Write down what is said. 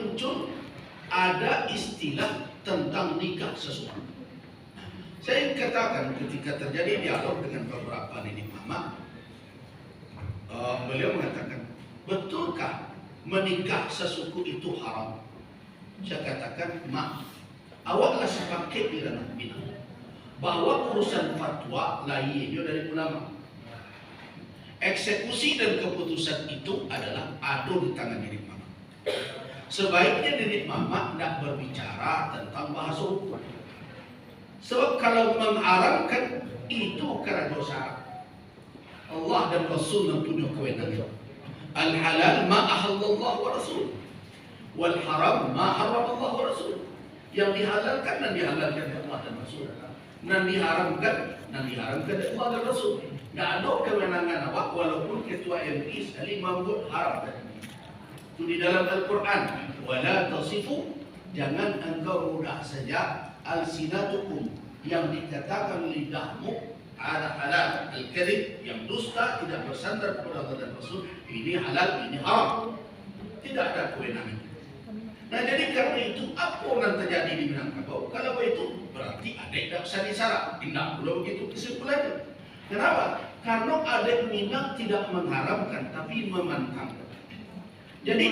muncul ada istilah tentang nikah seseorang. Saya katakan ketika terjadi dialog dengan beberapa nenek mama, beliau mengatakan, betulkah menikah sesuku itu haram? Saya katakan, maaf, awaklah sepakat di ranah bina bahwa urusan fatwa lainnya dari ulama. Eksekusi dan keputusan itu adalah ada di tangan nenek mama. Sebaiknya nenek mama tidak berbicara tentang bahasa hukum. Sebab kalau mengharamkan itu karena dosa. Allah dan Rasul yang punya kewenangan. Al-halal ma ahallallah wa rasul, wal haram ma haram Allah wa rasul. Yang dihalalkan dan dihalalkan oleh Allah dan Rasul, dan diharamkan oleh Allah dan Rasul. Tidak ada kewenangan awak walaupun ketua MPI sekali membuat haram. Itu di dalam Al-Quran. Wala tasifu, jangan engkau mudah saja al-sinatukum, yang dikatakan lidahmu ada halal, al-kadhib, yang dusta, tidak bersandar kepada Allah dan Rasul, ini halal, ini haram. Tidak ada kewenangan. Nah, jadi karena itu apa yang terjadi di Minangkabau? Kalau itu berarti adik tidak bisa disarap. Tidak belum begitu kesimpulannya. Kenapa? Karena adik Minang tidak mengharamkan tapi memantapkan. Jadi